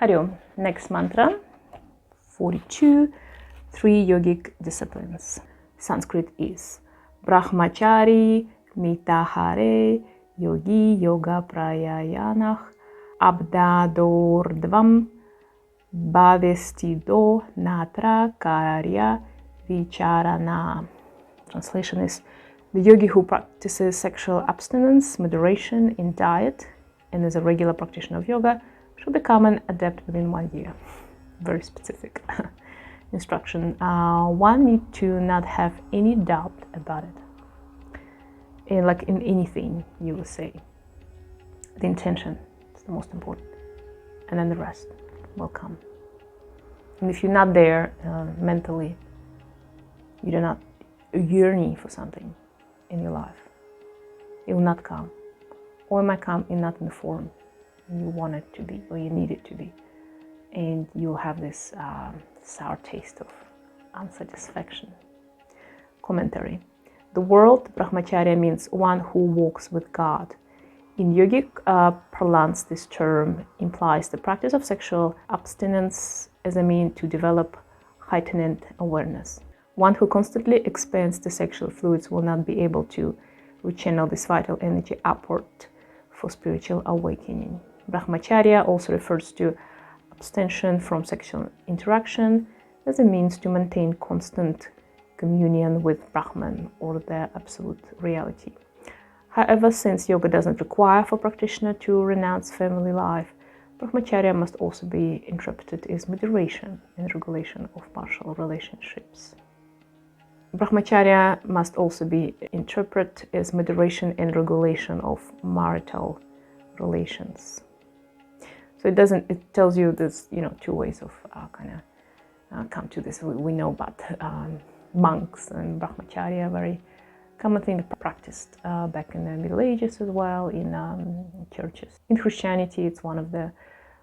Hari Om. Next mantra, 42, 3 yogic disciplines. Sanskrit is Brahmacharya, Mitahara, Yogi, Yoga, Paraayana, Abdadordvam, Bhavestido, Natra, Karya, Vicharana. Translation is: the yogi who practices sexual abstinence, moderation in diet, and is a regular practitioner of yoga should become an adept within 1 year. Very specific instruction. One need to not have any doubt about it. And like in anything, you will say, the intention is the most important, and then the rest will come. And if you're not there mentally, you're not yearning for something in your life, it will not come, or it might come in not in the form you want it to be or you need it to be, and you'll have this sour taste of unsatisfaction. Commentary. The word Brahmacharya means one who walks with God. In yogic parlance, this term implies the practice of sexual abstinence as a means to develop heightened awareness. One who constantly expands the sexual fluids will not be able to rechannel this vital energy upward for spiritual awakening. Brahmacharya also refers to abstention from sexual interaction as a means to maintain constant communion with Brahman, or the absolute reality. However, since yoga doesn't require for practitioner to renounce family life, Brahmacharya must also be interpreted as moderation and regulation of partial relationships. Brahmacharya must also be interpreted as moderation and regulation of marital relations. So it tells you there's, two ways of come to this. We know about monks and Brahmacharya, very common thing practiced back in the Middle Ages as well, in churches. In Christianity, it's one of the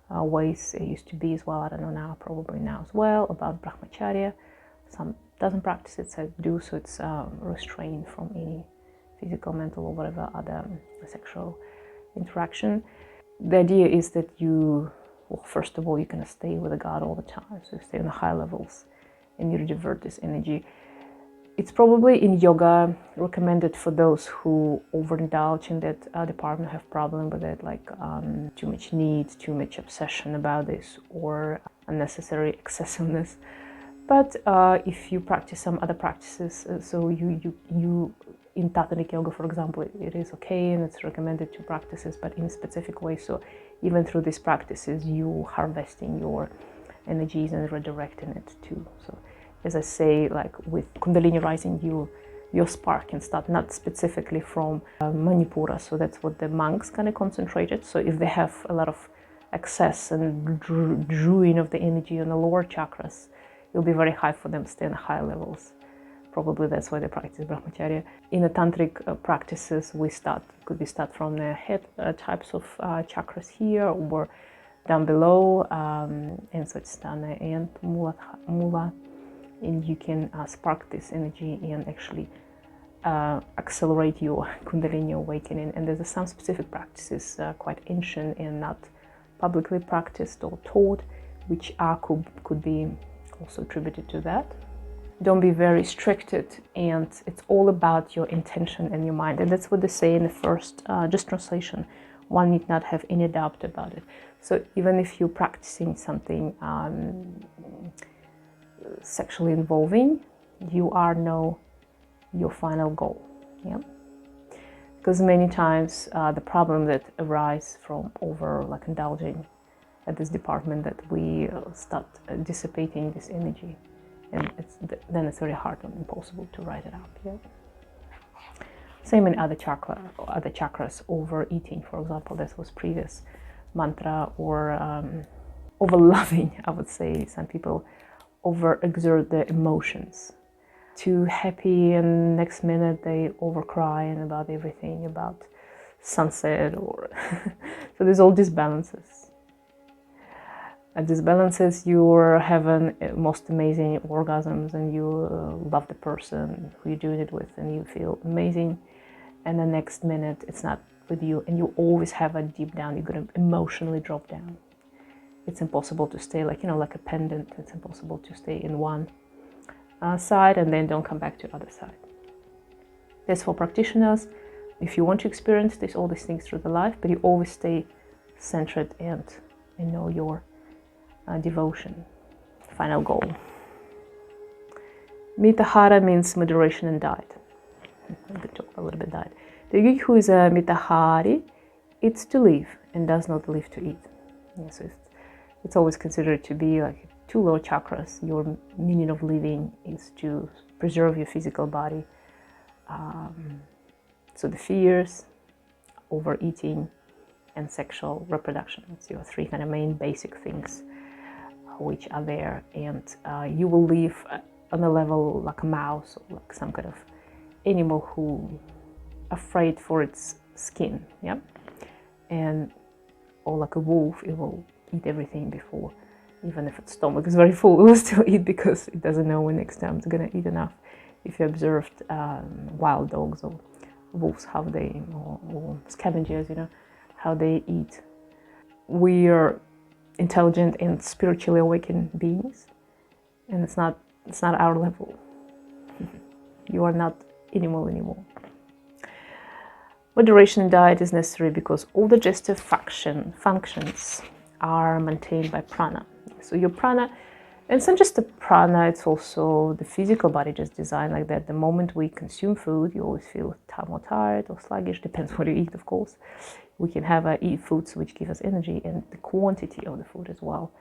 ways it used to be as well. I don't know now, probably now as well, about Brahmacharya. Some doesn't practice it, so do, so it's restrained from any physical, mental, or whatever other sexual interaction. The idea is that first of all, you can stay with the God all the time, so you stay on the high levels and you divert this energy. It's probably in yoga recommended for those who overindulge in that department, have problem with it, like too much need, too much obsession about this, or unnecessary excessiveness. But if you practice some other practices, so you in Tantric yoga, for example, it is okay and it's recommended to practices, but in a specific way. So even through these practices, you harvesting your energies and redirecting it too. So as I say, like with Kundalini rising, your spark can start not specifically from Manipura. So that's what the monks kind of concentrated. So if they have a lot of excess and drawing of the energy on the lower chakras, it'll be very high for them to stay on high levels. Probably that's why they practice Brahmacharya. In the Tantric practices, could we start from the head types of chakras here, or down below, and so it's Stana and Mula, and you can spark this energy and actually accelerate your Kundalini awakening. And there's some specific practices, quite ancient and not publicly practiced or taught, which could be also attributed to that. Don't be very restricted, and it's all about your intention and your mind. And that's what they say in the first just translation. One need not have any doubt about it. So even if you're practicing something sexually involving, you know your final goal. Yeah, because many times the problem that arises from indulging at this department, that we start dissipating this energy, and then it's very hard and impossible to write it up. Yeah. Same in other chakras, overeating, for example. This was previous mantra, or over-loving, I would say. Some people over-exert their emotions. Too happy, and next minute they over-crying about everything, about sunset, or so there's all disbalances. At disbalances, you're having most amazing orgasms, and you love the person who you're doing it with, and you feel amazing. And the next minute, it's not with you, and you always have a deep down, you're going to emotionally drop down. It's impossible to stay like, like a pendant. It's impossible to stay in one side and then don't come back to the other side. That's for practitioners. If you want to experience all these things through the life, but you always stay centered and know your devotion. Final goal. Mitahara means moderation and diet. I'm going to talk a little bit diet. The yogi who is a mitahari eats to live and does not live to eat. So it's always considered to be like 2 lower chakras. Your meaning of living is to preserve your physical body. So the fears, overeating, and sexual reproduction. It's your 3 kind of main basic things which are there. And you will live on a level like a mouse or like some kind of animal who afraid for its skin, yeah? Or like a wolf, it will eat everything before, even if its stomach is very full, it will still eat because it doesn't know when next time it's gonna eat enough. If you observed wild dogs or wolves, how they, or scavengers, how they eat. We are intelligent and spiritually awakened beings, and it's not our level. You are not animal anymore. Moderation in diet is necessary because all digestive functions are maintained by prana. So your prana, and it's not just the prana, it's also the physical body just designed like that. The moment we consume food, you always feel more tired or sluggish, depends what you eat, of course. We can have eat foods which give us energy, and the quantity of the food as well,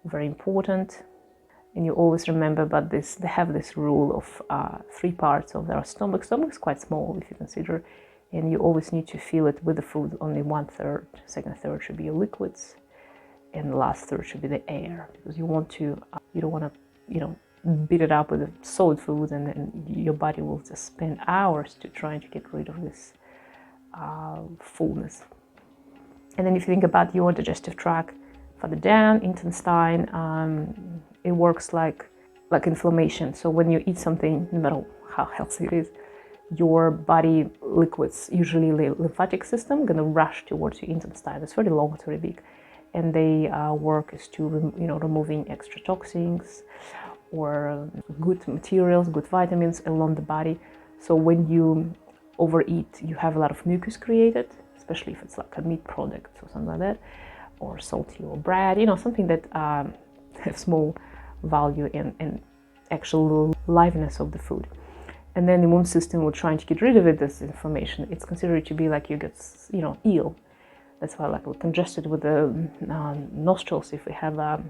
very important. And you always remember about this, they have this rule of 3 parts of their stomach. Stomach is quite small if you consider, and you always need to fill it with the food. Only 1/3, second third should be your liquids, and the last third should be the air, because you want to, you don't want to, beat it up with the solid food, and then your body will just spend hours to trying to get rid of this fullness. And then if you think about your digestive tract, further down, intestine, it works like inflammation. So when you eat something, no matter how healthy it is, your body liquids, usually the lymphatic system, gonna rush towards your intestine. It's very long, it's very big, and they work is to removing extra toxins or good materials, good vitamins along the body. So when you overeat, you have a lot of mucus created, especially if it's like a meat product or something like that, or salty or bread, something that have small value and actual liveliness of the food. And then the immune system will try to get rid of it, this inflammation. It's considered to be like you get, ill. That's why like we're congested with the nostrils if we have a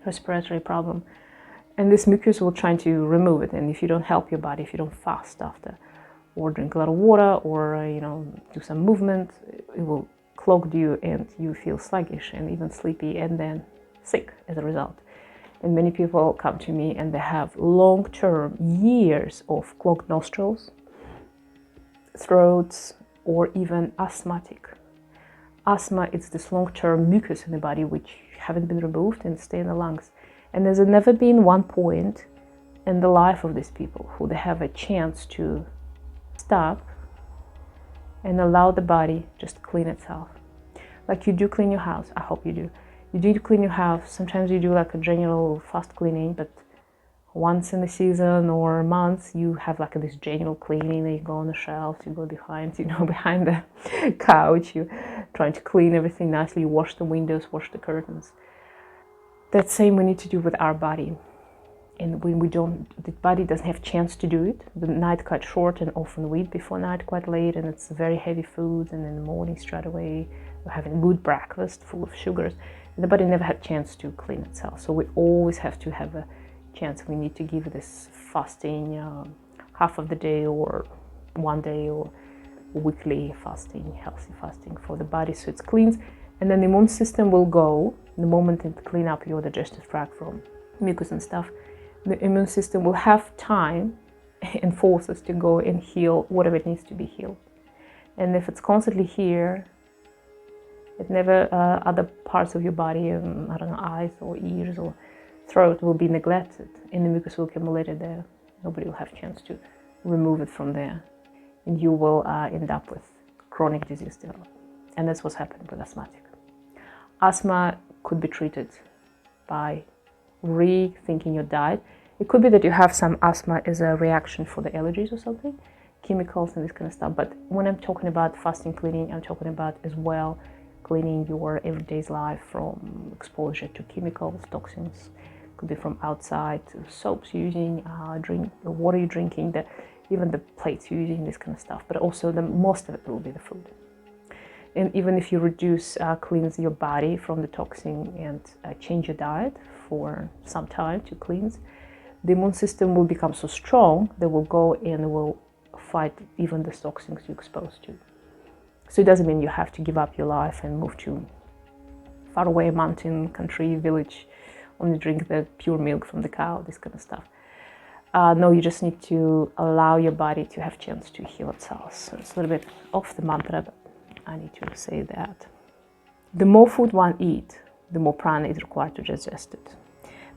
respiratory problem. And this mucus will try to remove it. And if you don't help your body, if you don't fast after, or drink a lot of water, or do some movement, it will clog you and you feel sluggish and even sleepy and then sick as a result. And many people come to me and they have long-term years of clogged nostrils, throats, or even asthmatic. Asthma is this long-term mucus in the body which haven't been removed and stay in the lungs. And there's never been one point in the life of these people who they have a chance to stop and allow the body just clean itself. Like you do clean your house, I hope you do. You need to clean your house. Sometimes you do like a general fast cleaning, but once in the season or months, you have like this general cleaning. You go on the shelves, you go behind, behind the couch, you trying to clean everything nicely. You wash the windows, wash the curtains. That same we need to do with our body. And when we don't, the body doesn't have chance to do it. The night quite short, and often we eat before night quite late, and it's very heavy food, and in the morning straight away we're having a good breakfast full of sugars. And the body never had chance to clean itself. So we always have to have a chance. We need to give this fasting half of the day or one day or weekly fasting, healthy fasting for the body so it's cleans. And then the immune system will go, the moment it clean up your digestive tract from mucus and stuff, the immune system will have time and forces to go and heal whatever it needs to be healed. And if it's constantly here, it never, other parts of your body, eyes or ears or throat will be neglected, and the mucus will accumulate there. Nobody will have a chance to remove it from there. And you will end up with chronic disease development. And that's what's happening with asthmatic. Asthma could be treated by rethinking your diet. It could be that you have some asthma as a reaction for the allergies or something, chemicals and this kind of stuff. But when I'm talking about fasting cleaning, I'm talking about as well cleaning your everyday's life from exposure to chemicals, toxins. Could be from outside, soaps you're using, the water you're drinking, even the plates you're using, this kind of stuff. But also most of it will be the food. And even if you cleanse your body from the toxin and change your diet for some time to cleanse, the immune system will become so strong that will go and will fight even the toxins you're exposed to. So it doesn't mean you have to give up your life and move to faraway mountain, country, village, only drink the pure milk from the cow, this kind of stuff. No, you just need to allow your body to have a chance to heal itself. So it's a little bit off the mantra, but I need to say that. The more food one eats, the more prana is required to digest it.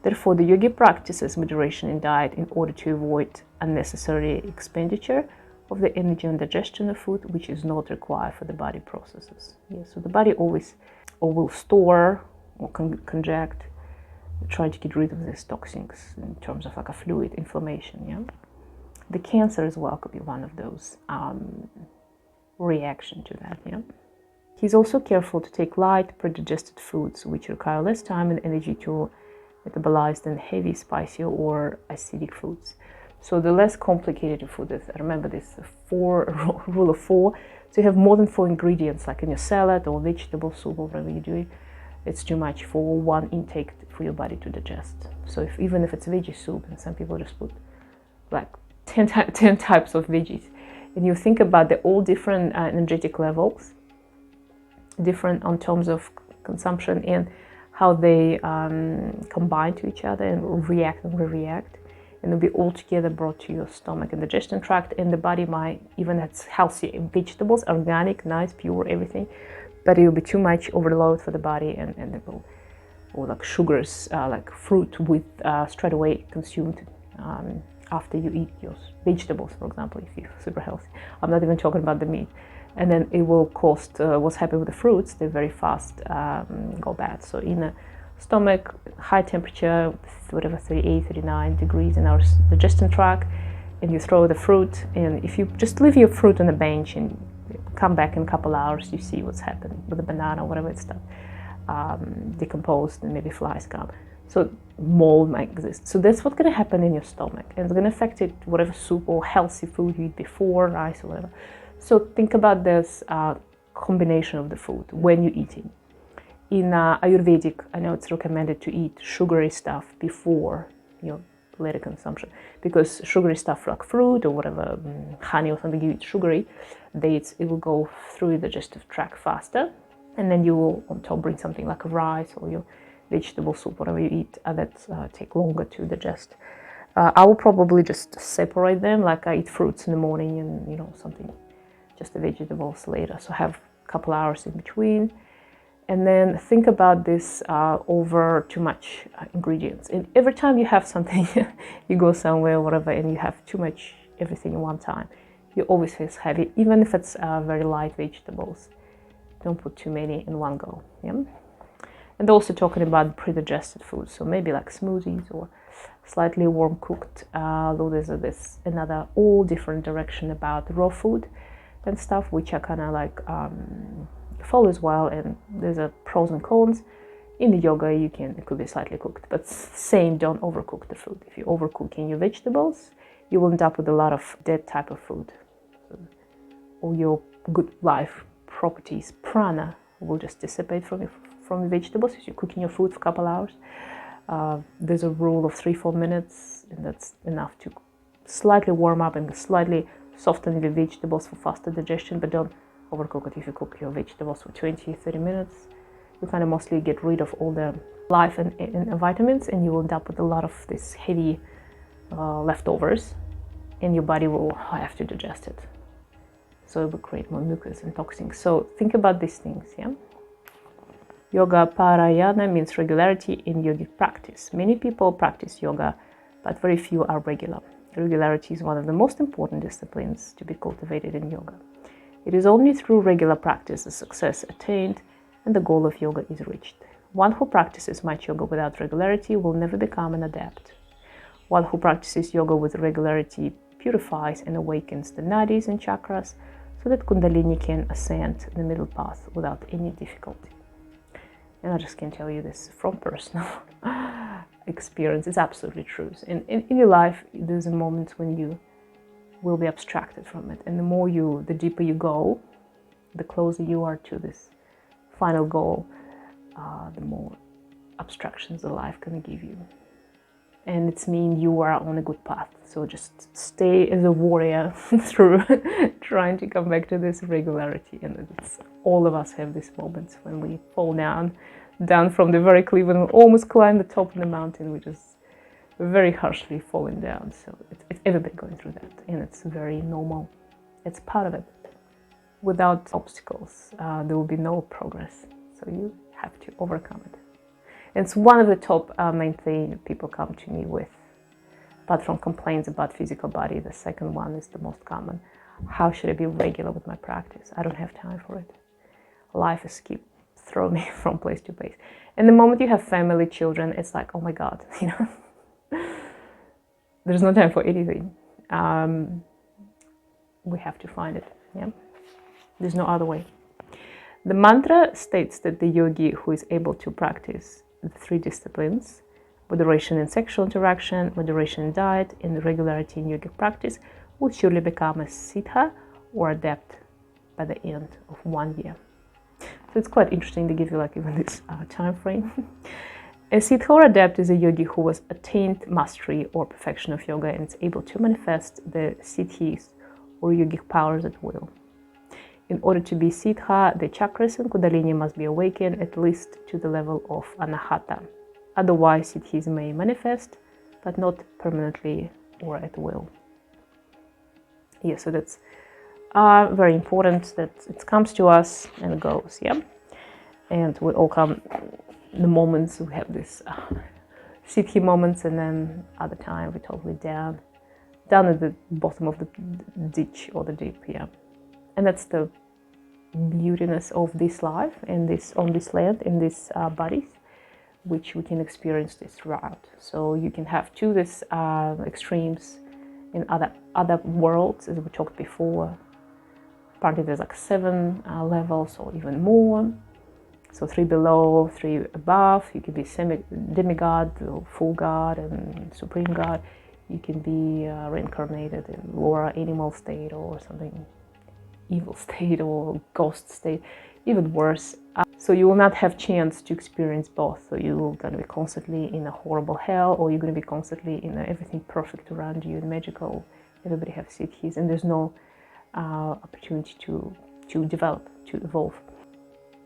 Therefore, the yogi practices moderation in diet in order to avoid unnecessary expenditure of the energy on digestion of food, which is not required for the body processes. Yeah, so the body always will store or conject, try to get rid of these toxins in terms of like a fluid inflammation. Yeah, the cancer as well could be one of those reaction to that. Yeah, he's also careful to take light, pre-digested foods, which require less time and energy to metabolize than heavy, spicy, or acidic foods. So the less complicated your food is, remember this rule of 4. So you have more than 4 ingredients, like in your salad or vegetable soup or whatever you're doing. It's too much for one intake for your body to digest. So even if it's veggie soup, and some people just put like 10 types of veggies, and you think about the all different energetic levels, different on terms of consumption and how they combine to each other and react and re-react, and they'll be all together brought to your stomach and digestion tract, and the body might, even that's healthy vegetables, organic, nice, pure, everything, but it will be too much overload for the body, and it will, or like sugars, like fruit with straight away consumed after you eat your vegetables, for example, if you're super healthy. I'm not even talking about the meat. And then it will cost, what's happening with the fruits, they very fast go bad. So in a stomach, high temperature, whatever, 38, 39 degrees in our digestion tract, and you throw the fruit, and if you just leave your fruit on the bench and come back in a couple hours, you see what's happening with the banana, whatever it's done, decomposed, and maybe flies come. So mold might exist. So that's what's going to happen in your stomach, and it's going to affect it, whatever soup or healthy food you eat before, rice or whatever. So think about this combination of the food when you're eating. In Ayurvedic, I know it's recommended to eat sugary stuff before your later consumption, because sugary stuff like fruit or whatever, honey or something you eat sugary, dates, it will go through the digestive tract faster, and then you will on top bring something like a rice or your vegetable soup, whatever you eat, that take longer to digest. I will probably just separate them, like I eat fruits in the morning and something, just the vegetables later. So have a couple hours in between, and then think about this over too much ingredients. And every time you have something, you go somewhere, whatever, and you have too much everything at one time, you always feel heavy, even if it's very light vegetables. Don't put too many in one go. Yeah. And also talking about pre-digested foods, so maybe like smoothies or slightly warm cooked. Though there's this another all different direction about raw food and stuff, which I kind of like follow as well. And there's a pros and cons. In the yoga, it could be slightly cooked, but same, don't overcook the food. If you're overcooking your vegetables, you will end up with a lot of dead type of food. So all your good life properties, prana, will just dissipate from the vegetables if you're cooking your food for a couple hours. There's a rule of 3-4 minutes, and that's enough to slightly warm up and slightly soften the vegetables for faster digestion, but don't overcook it. If you cook your vegetables for 20-30 minutes, you kind of mostly get rid of all the life and vitamins, and you will end up with a lot of this heavy leftovers, and your body will have to digest it. So it will create more mucus and toxins. So think about these things, yeah? Yoga Paraayana means regularity in yogic practice. Many people practice yoga, but very few are regular. Regularity is one of the most important disciplines to be cultivated in yoga. It is only through regular practice that success attained and the goal of yoga is reached. One who practices much yoga without regularity will never become an adept. One who practices yoga with regularity purifies and awakens the nadis and chakras so that Kundalini can ascend the middle path without any difficulty. And I just can tell you this from personal experience. It's absolutely true. In your life, there's a moment when you will be abstracted from it. And the deeper you go, the closer you are to this final goal, the more abstractions the life can give you. And it's mean you are on a good path. So just stay as a warrior through trying to come back to this regularity. And all of us have these moments when we fall down from the very cliff and almost climb the top of the mountain. We just very harshly falling down. So it's everybody going through that, and it's very normal. It's part of it. Without obstacles, there will be no progress. So you have to overcome it. And it's one of the top main things people come to me with. Apart from complaints about physical body, the second one is the most common. How should I be regular with my practice? I don't have time for it. Life is keep throwing me from place to place. And the moment you have family, children, it's like, oh my God, there's no time for anything. We have to find it. Yeah, there's no other way. The mantra states that the yogi who is able to practice the three disciplines, moderation in sexual interaction, moderation in diet, and regularity in yogic practice, will surely become a siddha or adept by the end of 1 year. So it's quite interesting to give you even this time frame. A siddha or adept is a yogi who has attained mastery or perfection of yoga and is able to manifest the siddhis or yogic powers at will. In order to be siddha, the chakras and Kundalini must be awakened at least to the level of anahata. Otherwise, siddhis may manifest, but not permanently or at will. Yeah, so that's very important that it comes to us and goes, yeah? And we all come, the moments we have this siddhi moments, and then other time we're totally down at the bottom of the ditch or the deep, yeah? And that's the beautiness of this life and on this land, in these bodies, which we can experience this throughout. So you can have these extremes in other worlds, as we talked before. Apparently there's 7 levels or even more. So 3 below, 3 above. You can be demigod, full god, and supreme god. You can be reincarnated in lower animal state or something evil state or ghost state, even worse. So you will not have chance to experience both. So you're going to be constantly in a horrible hell, or you're going to be constantly in everything perfect around you and magical. Everybody has siddhis, and there's no opportunity to develop, to evolve.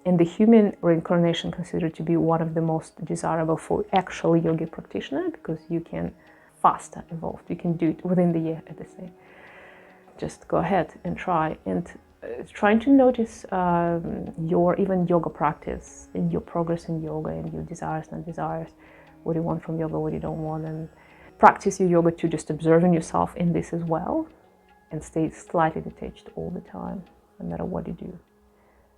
And the human reincarnation considered to be one of the most desirable for actual yogi practitioner, because you can faster evolve. You can do it within the year at the same. Just go ahead and try, and trying to notice your even yoga practice and your progress in yoga and your desires and desires, what you want from yoga, what you don't want, and practice your yoga to just observing yourself in this as well, and stay slightly detached all the time, no matter what you do,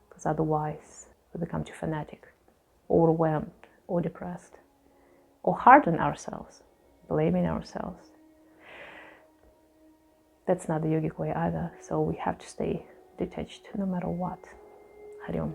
because otherwise we become too fanatic, overwhelmed, or depressed, or hard on ourselves, blaming ourselves. That's not the yogic way either, so we have to stay detached no matter what. Hari Om.